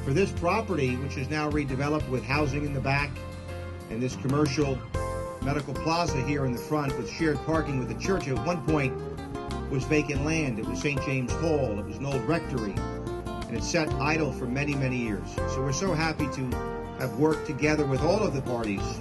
For this property, which is now redeveloped with housing in the back and this commercial medical plaza here in the front with shared parking with the church, at one point was vacant land. It was St. James Hall. It was an old rectory, and it sat idle for many, many years. So we're so happy to have worked together with all of the parties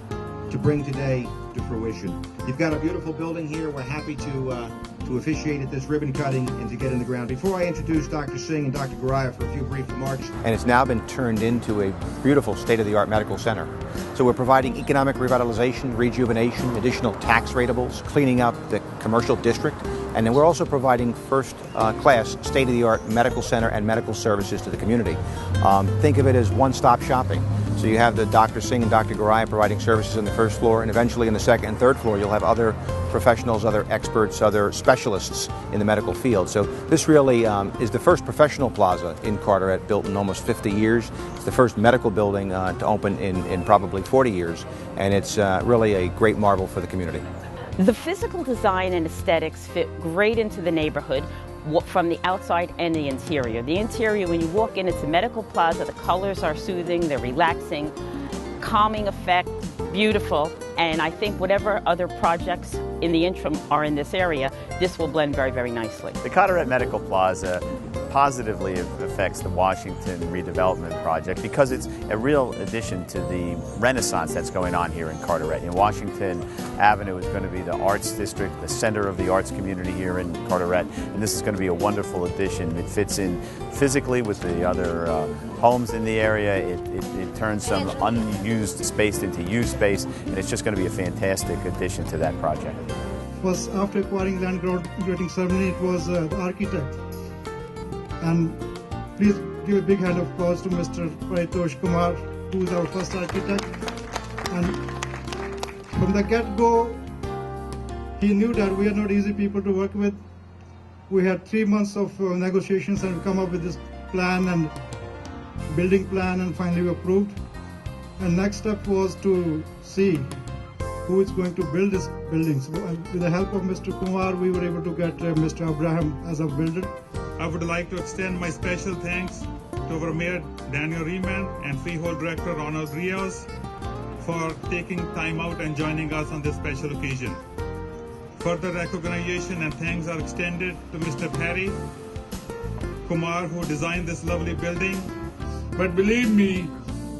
to bring today to fruition. You've got a beautiful building here. We're happy to officiate at this ribbon cutting and to get in the ground. Before I introduce Dr. Singh and Dr. Guraya for a few brief remarks. And it's now been turned into a beautiful state-of-the-art medical center. So we're providing economic revitalization, rejuvenation, additional tax rateables, cleaning up the commercial district, and then we're also providing first-class state-of-the-art medical center and medical services to the community. Think of it as one-stop shopping. So you have the Dr. Singh and Dr. Guraya providing services on the first floor, and eventually in the second and third floor you'll have other professionals, other experts, other specialists in the medical field. So this really is the first professional plaza in Carteret, built in almost 50 years. It's the first medical building to open in probably 40 years, and it's really a great marvel for the community. The physical design and aesthetics fit great into the neighborhood from the outside and the interior. The interior, when you walk in, it's a medical plaza. The colors are soothing, they're relaxing, calming effect, beautiful. And I think whatever other projects in the interim are in this area, this will blend very, very nicely. The Carteret Medical Plaza positively affects the Washington redevelopment project because it's a real addition to the renaissance that's going on here in Carteret. In Washington Avenue is going to be the arts district, the center of the arts community here in Carteret, and this is going to be a wonderful addition. It fits in physically with the other homes in the area. It turns some unused space into used space, and it's just going to be a fantastic addition to that project. Was after acquiring land groundbreaking ceremony, it was the architect. And please give a big hand of applause to Mr. Paritosh Kumar, who is our first architect. And from the get-go, he knew that we are not easy people to work with. We had 3 months of negotiations and come up with this plan and building plan, and finally we approved. And next step was to see who is going to build this building. So with the help of Mr. Kumar, we were able to get Mr. Abraham as a builder. I would like to extend my special thanks to our Mayor Daniel Riemann and Freehold Director Ronald Rios for taking time out and joining us on this special occasion. Further recognition and thanks are extended to Mr. Perry Kumar, who designed this lovely building. But believe me,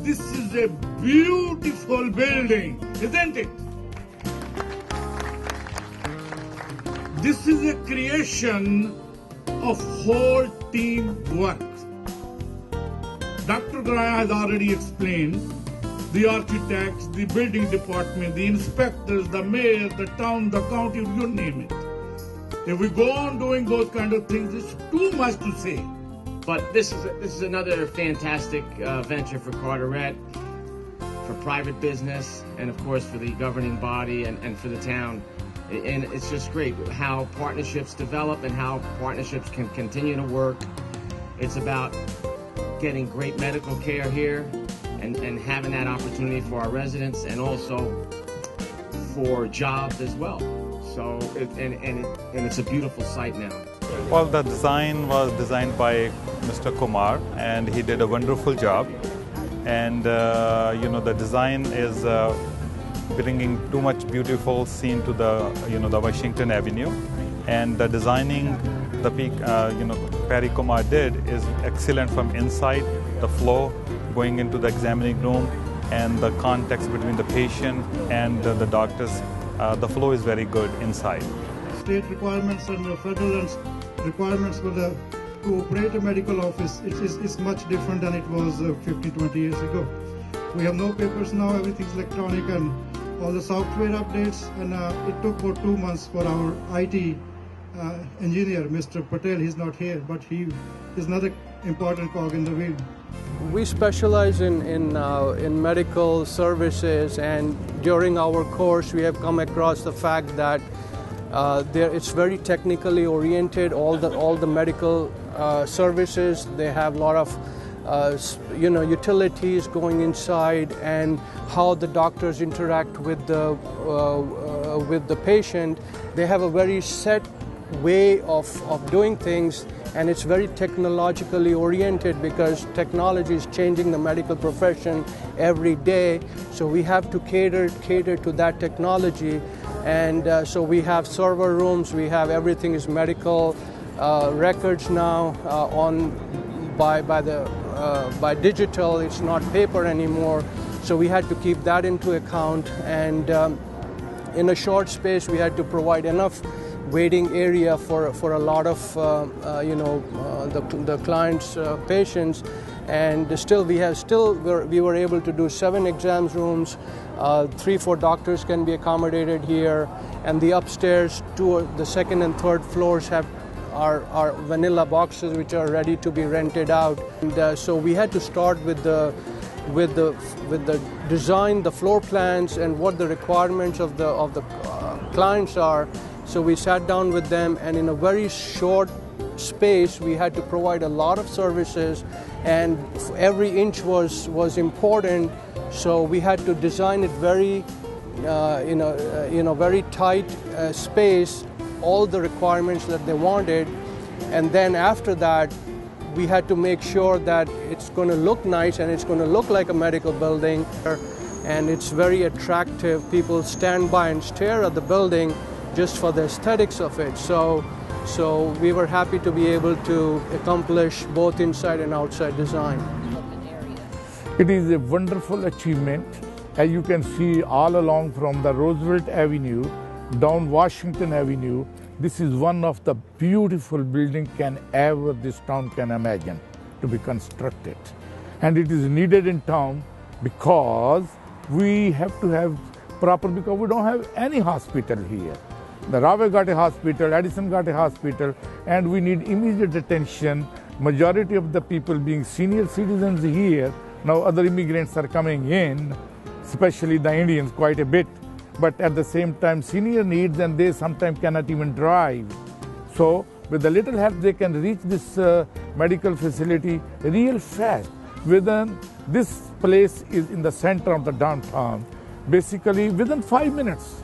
this is a beautiful building, isn't it? This is a creation of whole team work. Dr. Guraya has already explained the architects, the building department, the inspectors, the mayor, the town, the county, you name it. If we go on doing those kind of things, it's too much to say. But this is another fantastic venture for Carteret, for private business, and of course for the governing body and for the town. And it's just great how partnerships develop and how partnerships can continue to work. It's about getting great medical care here and having that opportunity for our residents and also for jobs as well. So, it's a beautiful site now. Well, the design was designed by Mr. Kumar, and he did a wonderful job. And the design is bringing too much beautiful scene to the Washington Avenue, and the designing the Perry Kumar did is excellent from inside, the flow going into the examining room, and the context between the patient and the doctors. The flow is very good inside. State requirements and federal requirements for to operate a medical office is much different than it was 15-20 years ago. We have no papers now, everything's electronic and all the software updates, and it took about 2 months for our IT engineer, Mr. Patel. He's not here, but he is another important cog in the wheel. We specialize in medical services, and during our course we have come across the fact that it's very technically oriented. All the medical services, they have a lot of utilities going inside, and how the doctors interact with the patient. They have a very set way of doing things, and it's very technologically oriented because technology is changing the medical profession every day. So we have to cater to that technology, and so we have server rooms. We have everything is medical records now by digital. It's not paper anymore. So we had to keep that into account, and in a short space we had to provide enough waiting area for a lot of the clients' patients, and we were able to do 7 exam rooms. 3-4 doctors can be accommodated here, and the upstairs the second and third floors are vanilla boxes which are ready to be rented out. And so we had to start with the design, the floor plans, and what the requirements of the clients are. So we sat down with them, and in a very short space we had to provide a lot of services, and every inch was important. So we had to design it very in a very tight space, all the requirements that they wanted, and then after that we had to make sure that it's going to look nice and it's going to look like a medical building, and it's very attractive. People stand by and stare at the building just for the aesthetics of it. So we were happy to be able to accomplish both inside and outside design. It is a wonderful achievement. As you can see all along from the Roosevelt Avenue down Washington Avenue, this is one of the beautiful buildings this town can imagine to be constructed. And it is needed in town because we have to have because we don't have any hospital here. The Rave got a hospital, Addison got a hospital, and we need immediate attention. Majority of the people being senior citizens here. Now other immigrants are coming in, especially the Indians quite a bit. But at the same time, senior needs, and they sometimes cannot even drive. So with a little help, they can reach this medical facility real fast. This place is in the center of the downtown. Basically, within 5 minutes,